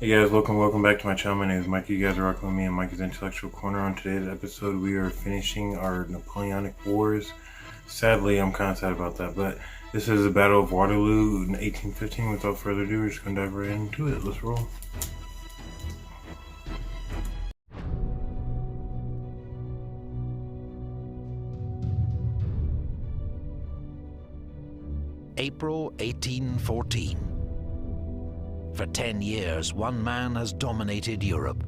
Hey guys, welcome back to my channel. My name is Mike. You guys are rocking with me and Mike's Intellectual Corner. On today's episode, we are finishing our Napoleonic Wars. Sadly, I'm kind of sad about that, but this is the Battle of Waterloo in 1815. Without further ado, we're just going to dive right into it. Let's roll. April 1814. For 10 years, one man has dominated Europe: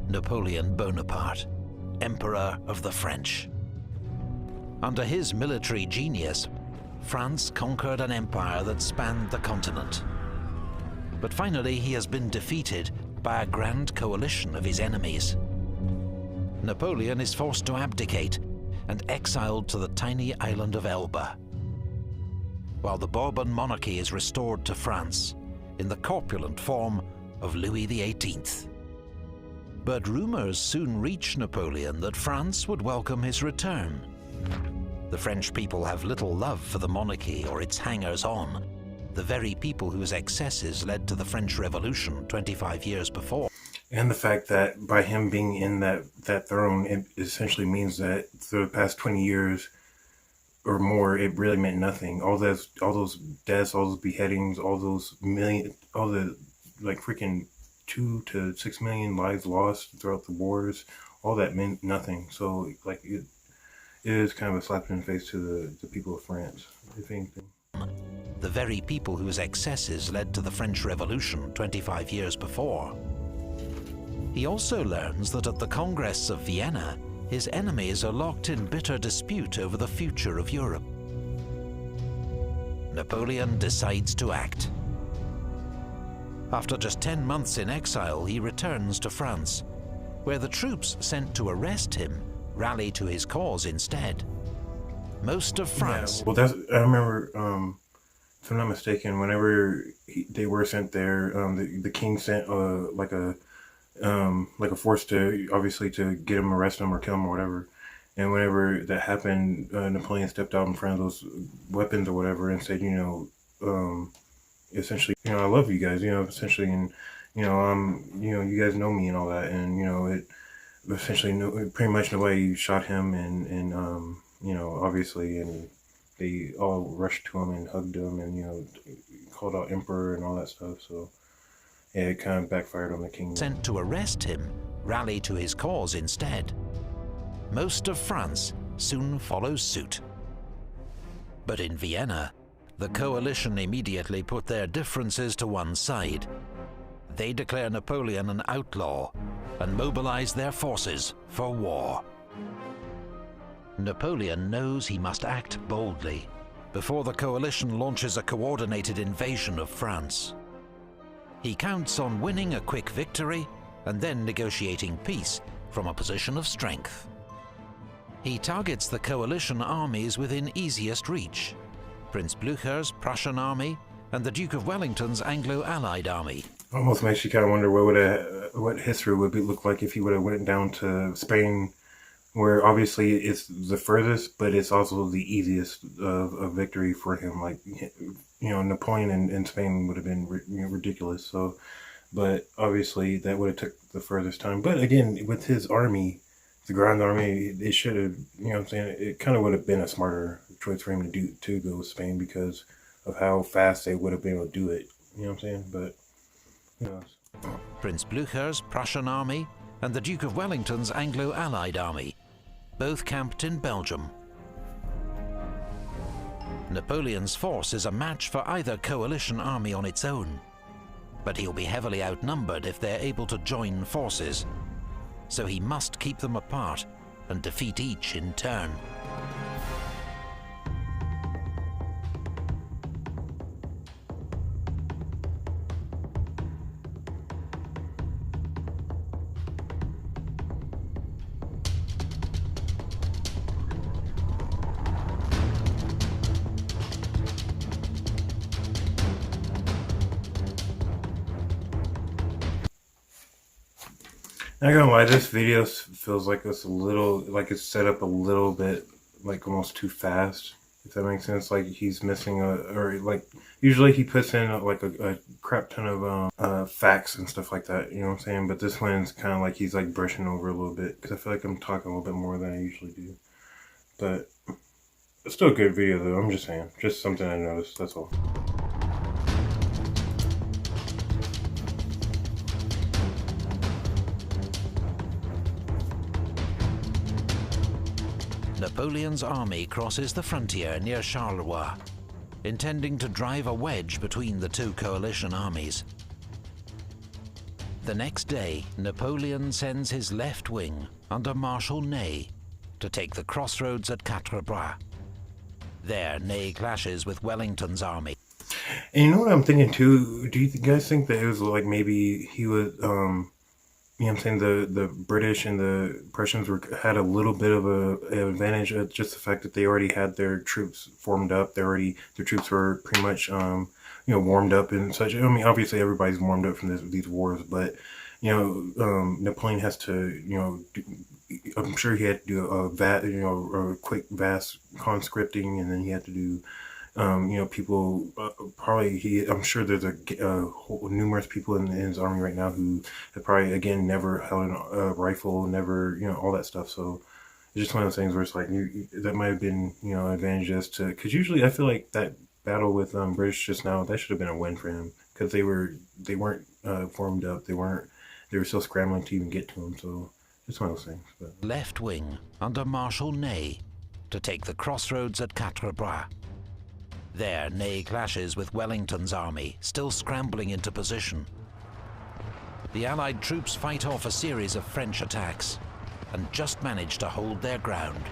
Napoleon Bonaparte, Emperor of the French. Under his military genius, France conquered an empire that spanned the continent. But finally, he has been defeated by a grand coalition of his enemies. Napoleon is forced to abdicate and exiled to the tiny island of Elba, while the Bourbon monarchy is restored to France in the corpulent form of Louis XVIII. But rumors soon reach Napoleon that France would welcome his return. The French people have little love for the monarchy or its hangers-on, the very people whose excesses led to the French Revolution 25 years before. And the fact that by him being in that throne, it essentially means that for the past 20 years or more, it really meant nothing. All those deaths, all those beheadings, all the like freaking 2 to 6 million lives lost throughout the wars, all that meant nothing. So like it is kind of a slap in the face to the people of France, if anything. The very people whose excesses led to the French Revolution 25 years before. He also learns that at the Congress of Vienna, his enemies are locked in bitter dispute over the future of Europe. Napoleon decides to act. After just 10 months in exile, he returns to France, where the troops sent to arrest him rally to his cause instead. Most of France... Yeah, well, I remember, if I'm not mistaken, whenever they were sent there, the king sent like a force to, obviously, to get him, arrest him, or kill him, or whatever. And whenever that happened, Napoleon stepped out in front of those weapons or whatever and said, essentially, I love you guys, essentially, and, you guys know me and all that. And, it essentially, pretty much nobody shot him, and obviously, and they all rushed to him and hugged him and, called out Emperor and all that stuff. So yeah, it kind of backfired on the king. Sent to arrest him rally to his cause instead. Most of France soon follows suit. But in Vienna, the coalition immediately put their differences to one side. They declare Napoleon an outlaw and mobilize their forces for war. Napoleon knows he must act boldly before the coalition launches a coordinated invasion of France. He counts on winning a quick victory and then negotiating peace from a position of strength. He targets the coalition armies within easiest reach: Prince Blucher's Prussian army and the Duke of Wellington's Anglo-Allied army. Almost makes you kind of wonder what history would look like if he would have went down to Spain, where obviously it's the furthest, but it's also the easiest of victory for him. Like, Napoleon in Spain would have been ridiculous. So, but obviously that would have took the furthest time. But again, with his army, the Grand Army, it should have, it kind of would have been a smarter choice for him to go with Spain because of how fast they would have been able to do it. You know what I'm saying? But who knows? Prince Blucher's Prussian army and the Duke of Wellington's Anglo-Allied army, both camped in Belgium. Napoleon's force is a match for either coalition army on its own, but he'll be heavily outnumbered if they're able to join forces, so he must keep them apart and defeat each in turn. Not gonna lie, this video feels like it's a little, like it's set up a little bit, like almost too fast. if that makes sense. Like he's missing or like usually he puts in like a crap ton of facts and stuff like that. You know what I'm saying? But this one's kind of like he's like brushing over a little bit because I feel like I'm talking a little bit more than I usually do. But it's still a good video though. I'm just saying, just something I noticed. That's all. Napoleon's army crosses the frontier near Charleroi, intending to drive a wedge between the two coalition armies. The next day, Napoleon sends his left wing under Marshal Ney to take the crossroads at Quatre Bras. There, Ney clashes with Wellington's army. And you know what I'm thinking too? Do you guys think that it was like maybe he was, you know what I'm saying, the British and the Prussians had a little bit of an advantage at just the fact that they already had their troops formed up. Their troops were pretty much, warmed up and such. I mean, obviously everybody's warmed up from these wars, but, Napoleon has to, I'm sure he had to do a quick vast conscripting, and then he had to do people I'm sure there's numerous people in his army right now who have probably, again, never held a rifle, never, all that stuff. So it's just one of those things where it's like, that might have been, advantageous to, because usually I feel like that battle with British just now, that should have been a win for him, because they weren't formed up. They were still scrambling to even get to him. So it's one of those things. But. Left wing under Marshal Ney to take the crossroads at Quatre Bras. There, Ney clashes with Wellington's army, still scrambling into position. The Allied troops fight off a series of French attacks and just manage to hold their ground.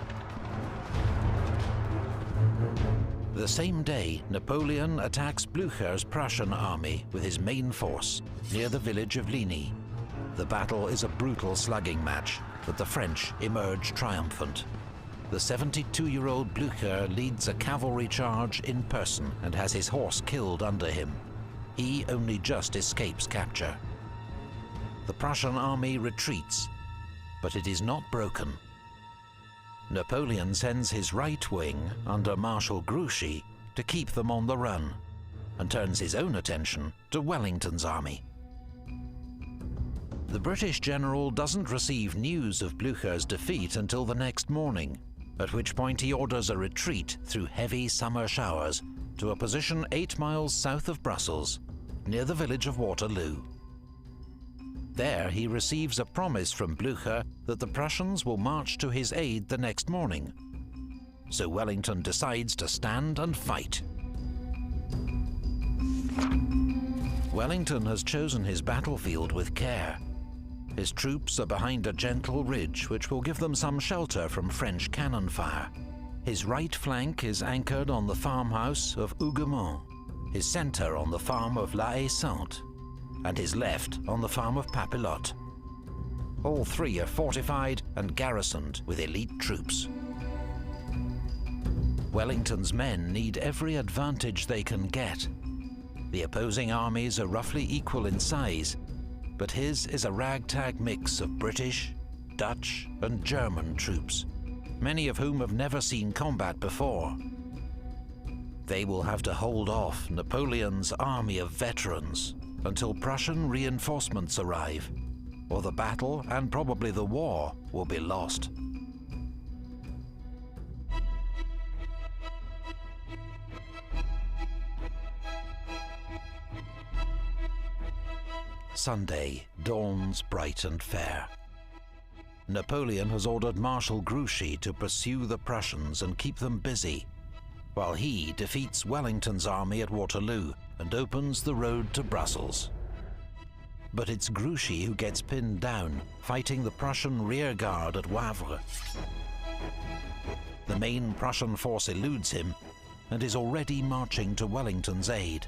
The same day, Napoleon attacks Blücher's Prussian army with his main force near the village of Ligny. The battle is a brutal slugging match, but the French emerge triumphant. The 72-year-old Blücher leads a cavalry charge in person and has his horse killed under him. He only just escapes capture. The Prussian army retreats, but it is not broken. Napoleon sends his right wing under Marshal Grouchy to keep them on the run, and turns his own attention to Wellington's army. The British general doesn't receive news of Blücher's defeat until the next morning, at which point he orders a retreat through heavy summer showers to a position 8 miles south of Brussels, near the village of Waterloo. There he receives a promise from Blücher that the Prussians will march to his aid the next morning. So Wellington decides to stand and fight. Wellington has chosen his battlefield with care. His troops are behind a gentle ridge which will give them some shelter from French cannon fire. His right flank is anchored on the farmhouse of Hougoumont, his center on the farm of La Haye-Sainte, and his left on the farm of Papelotte. All three are fortified and garrisoned with elite troops. Wellington's men need every advantage they can get. The opposing armies are roughly equal in size, but his is a ragtag mix of British, Dutch, and German troops, many of whom have never seen combat before. They will have to hold off Napoleon's army of veterans until Prussian reinforcements arrive, or the battle, and probably the war, will be lost. Sunday dawns bright and fair. Napoleon has ordered Marshal Grouchy to pursue the Prussians and keep them busy, while he defeats Wellington's army at Waterloo and opens the road to Brussels. But it's Grouchy who gets pinned down, fighting the Prussian rearguard at Wavre. The main Prussian force eludes him and is already marching to Wellington's aid.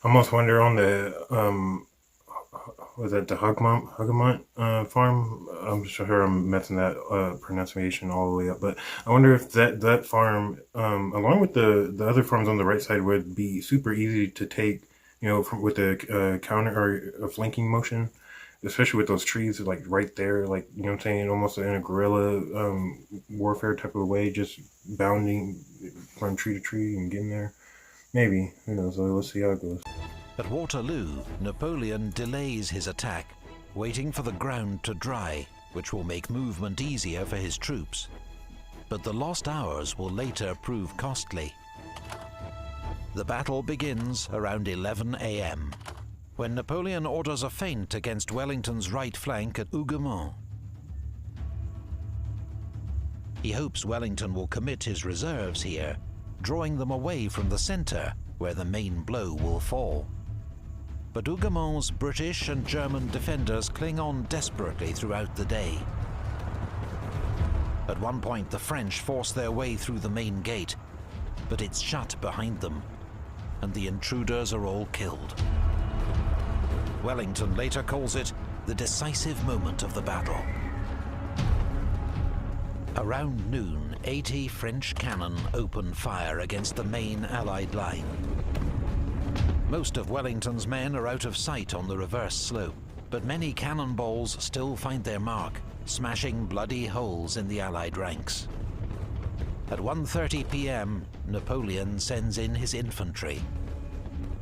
I almost wonder on the was that the Hougoumont farm? I'm sure I'm messing that pronunciation all the way up, but I wonder if that farm, along with the other farms on the right side, would be super easy to take, with the counter or a flanking motion. especially with those trees like right there, like you know what I'm saying, almost in a guerrilla warfare type of way, just bounding from tree to tree and getting there. Maybe, who knows? Let's see how it goes. At Waterloo, Napoleon delays his attack, waiting for the ground to dry, which will make movement easier for his troops. But the lost hours will later prove costly. The battle begins around 11 a.m. when Napoleon orders a feint against Wellington's right flank at Hougoumont. He hopes Wellington will commit his reserves here, drawing them away from the centre, where the main blow will fall. But Hougomont's British and German defenders cling on desperately throughout the day. At one point, the French force their way through the main gate, but it's shut behind them, and the intruders are all killed. Wellington later calls it the decisive moment of the battle. Around noon, 80 French cannon open fire against the main Allied line. Most of Wellington's men are out of sight on the reverse slope, but many cannonballs still find their mark, smashing bloody holes in the Allied ranks. At 1:30 p.m, Napoleon sends in his infantry.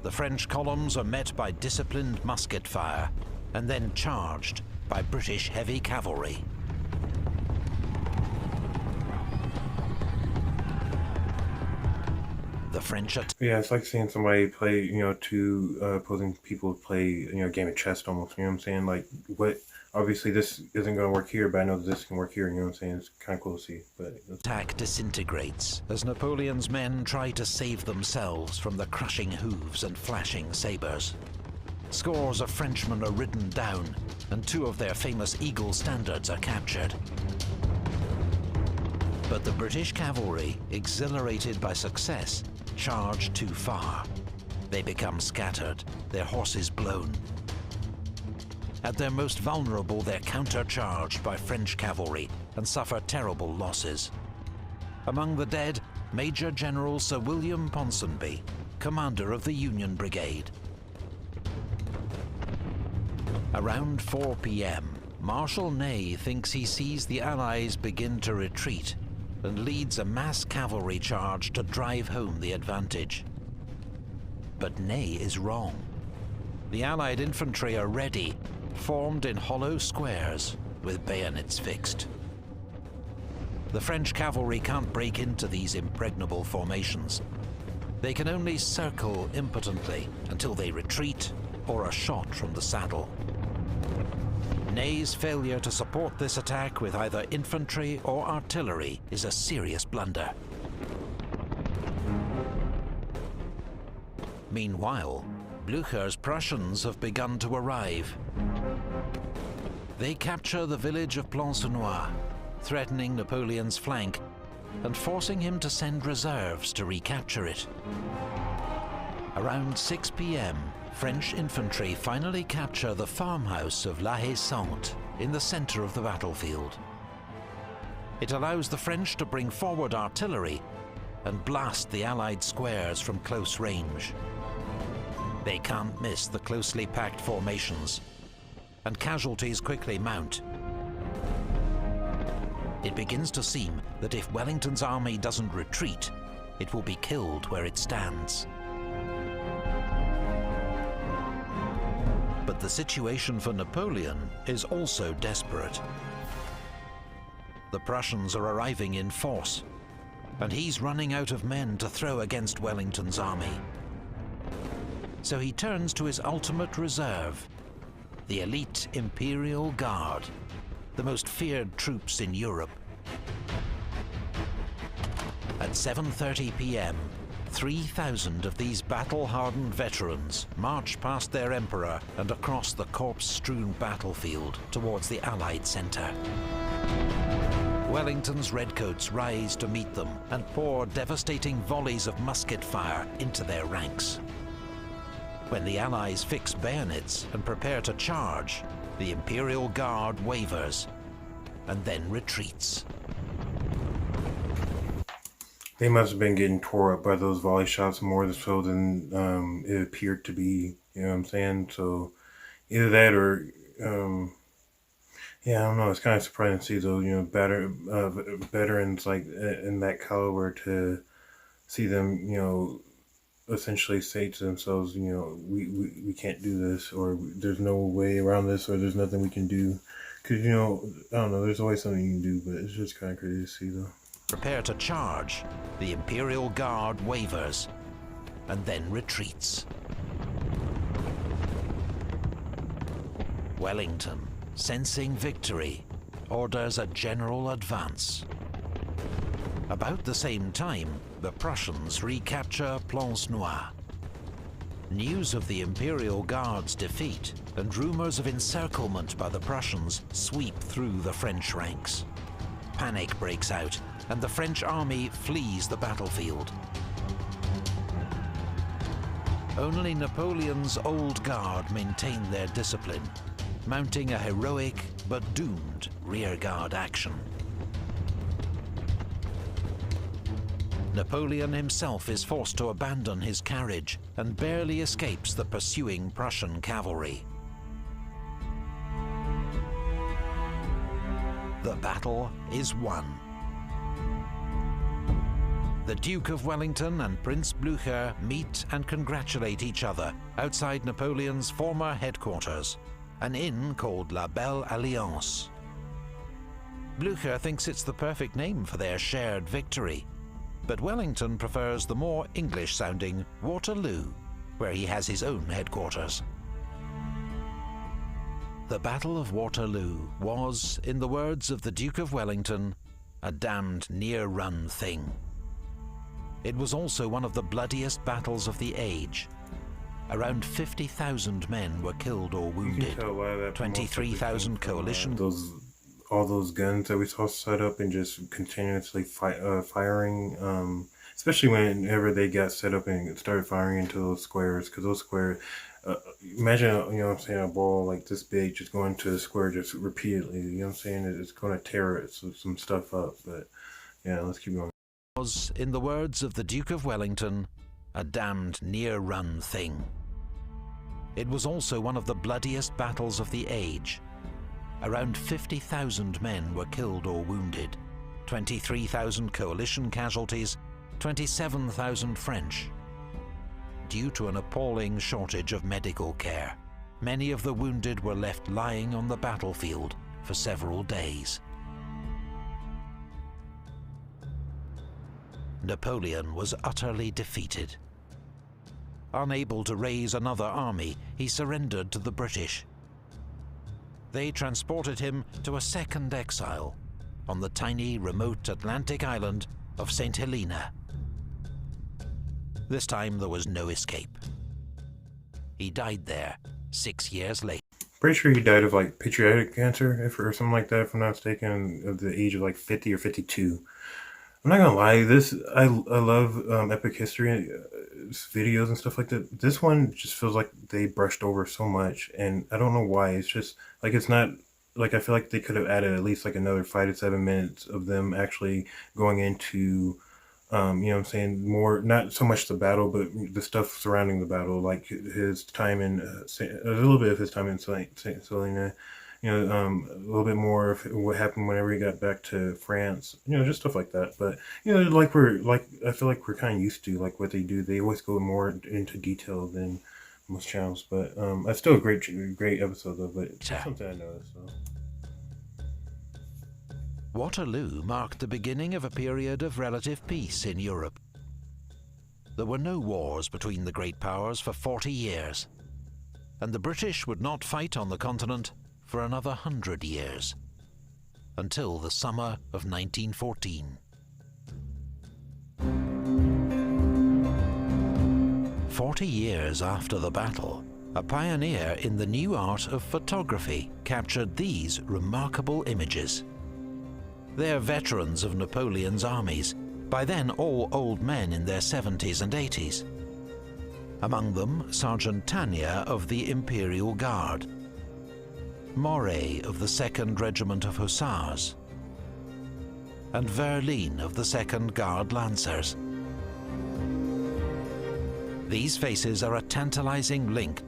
The French columns are met by disciplined musket fire, and then charged by British heavy cavalry. The French Yeah, it's like seeing somebody play, two opposing people play, a game of chess almost, you know what I'm saying? Like, what, obviously this isn't going to work here, but I know that this can work here, you know what I'm saying? It's kind of cool to see, but... Attack disintegrates as Napoleon's men try to save themselves from the crushing hooves and flashing sabres. Scores of Frenchmen are ridden down, and 2 of their famous Eagle standards are captured. But the British cavalry, exhilarated by success, charge too far. They become scattered, their horses blown. At their most vulnerable, they're countercharged by French cavalry and suffer terrible losses. Among the dead, Major General Sir William Ponsonby, commander of the Union Brigade. Around 4 p.m, Marshal Ney thinks he sees the Allies begin to retreat and leads a mass cavalry charge to drive home the advantage. But Ney is wrong. The Allied infantry are ready, formed in hollow squares with bayonets fixed. The French cavalry can't break into these impregnable formations. They can only circle impotently until they retreat or are shot from the saddle. Ney's failure to support this attack with either infantry or artillery is a serious blunder. Meanwhile, Blücher's Prussians have begun to arrive. They capture the village of Plancenoit, threatening Napoleon's flank and forcing him to send reserves to recapture it. Around 6 p.m, French infantry finally capture the farmhouse of La Haye-Sainte in the center of the battlefield. It allows the French to bring forward artillery and blast the Allied squares from close range. They can't miss the closely packed formations, and casualties quickly mount. It begins to seem that if Wellington's army doesn't retreat, it will be killed where it stands. But the situation for Napoleon is also desperate. The Prussians are arriving in force, and he's running out of men to throw against Wellington's army. So he turns to his ultimate reserve, the elite Imperial Guard, the most feared troops in Europe. At 7:30 p.m, 3,000 of these battle-hardened veterans march past their emperor and across the corpse-strewn battlefield towards the Allied centre. Wellington's redcoats rise to meet them and pour devastating volleys of musket fire into their ranks. When the Allies fix bayonets and prepare to charge, the Imperial Guard wavers and then retreats. They must have been getting tore up by those volley shots more so than it appeared to be, you know what I'm saying? So either that or Yeah, I don't know. It's kind of surprising to see those, veterans like in that caliber to see them, essentially say to themselves, we can't do this, or there's no way around this, or there's nothing we can do. Because, I don't know, there's always something you can do, but it's just kind of crazy to see, though. Prepare to charge, the Imperial Guard wavers and then retreats. Wellington, sensing victory, orders a general advance. About the same time, the Prussians recapture Plancenoit. News of the Imperial Guard's defeat and rumours of encirclement by the Prussians sweep through the French ranks. Panic breaks out, and the French army flees the battlefield. Only Napoleon's old guard maintain their discipline, mounting a heroic but doomed rearguard action. Napoleon himself is forced to abandon his carriage and barely escapes the pursuing Prussian cavalry. The battle is won. The Duke of Wellington and Prince Blücher meet and congratulate each other outside Napoleon's former headquarters, an inn called La Belle Alliance. Blücher thinks it's the perfect name for their shared victory, but Wellington prefers the more English-sounding Waterloo, where he has his own headquarters. The Battle of Waterloo was, in the words of the Duke of Wellington, a damned near-run thing. It was also one of the bloodiest battles of the age. Around 50,000 men were killed or wounded, 23,000 coalition... All those guns that we saw set up and just continuously firing, especially whenever they got set up and started firing into those squares, because those squares, imagine, a ball like this big just going to a square just repeatedly, it's going to tear some stuff up, but yeah, let's keep going. Was, in the words of the Duke of Wellington, a damned near-run thing. It was also one of the bloodiest battles of the age. Around 50,000 men were killed or wounded, 23,000 coalition casualties, 27,000 French. Due to an appalling shortage of medical care, many of the wounded were left lying on the battlefield for several days. Napoleon was utterly defeated. Unable to raise another army, he surrendered to the British. They transported him to a second exile on the tiny, remote Atlantic island of St. Helena. This time there was no escape. He died there 6 years later. Pretty sure he died of like pancreatic cancer, or something like that, if I'm not mistaken, at the age of like 50 or 52. I'm not gonna lie, I love epic history videos and stuff like that. This one just feels like they brushed over so much, and I don't know why. It's just like, it's not like, I feel like they could have added at least like another 5 to 7 minutes of them actually going into more, not so much the battle, but the stuff surrounding the battle, like his time in a little bit of his time in Saint Helena. A little bit more of what happened whenever he got back to France, just stuff like that. But, I feel like we're kind of used to, like, what they do. They always go more into detail than most channels. But it's still a great episode, though. But it's something I noticed, so. Waterloo marked the beginning of a period of relative peace in Europe. There were no wars between the great powers for 40 years, and the British would not fight on the continent for another 100 years, until the summer of 1914. 40 years after the battle, a pioneer in the new art of photography captured these remarkable images. They're veterans of Napoleon's armies, by then all old men in their 70s and 80s. Among them, Sergeant Tania of the Imperial Guard, Moray of the 2nd Regiment of Hussars, and Verline of the 2nd Guard Lancers. These faces are a tantalizing link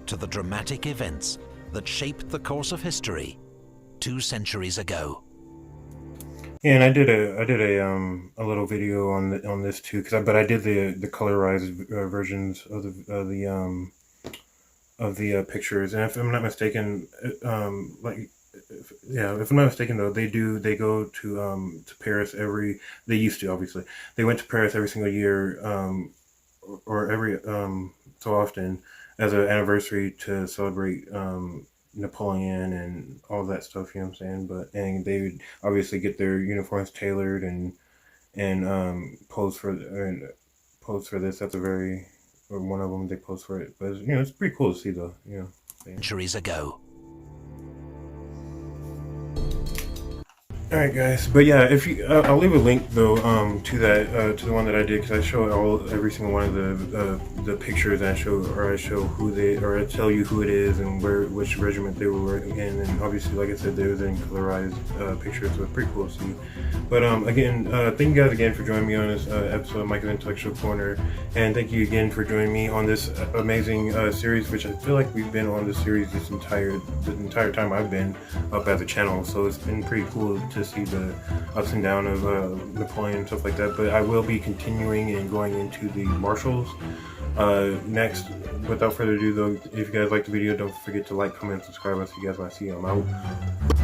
to the dramatic events that shaped the course of history 2 centuries ago. Yeah, and I did a little video on this too, but I did the colorized versions of the pictures, and if I'm not mistaken, if I'm not mistaken though, they go to Paris they used to, obviously they went to Paris every single year, or every so often, as an anniversary to celebrate Napoleon and all that stuff. You know what I'm saying? And they would obviously get their uniforms tailored and pose for this. That's a very or one of them they pose for it. But it's pretty cool to see though. Centuries ago. All right, guys. But yeah, if you, I'll leave a link though to that to the one that I did, because I show every single one of the pictures, and I show who they, or I tell you who it is and which regiment they were in, and obviously, like I said, they was in colorized pictures, so it's pretty cool to see. But again, thank you guys again for joining me on this episode of Mike's Intellectual Corner, and thank you again for joining me on this amazing series, which I feel like we've been on this series the entire time I've been up at the channel. So it's been pretty cool to see the ups and downs of Napoleon and stuff like that. But I will be continuing and going into the marshals next. Without further ado though, if you guys like the video, don't forget to like, comment, subscribe. I'll see you guys when I see you. I'm out.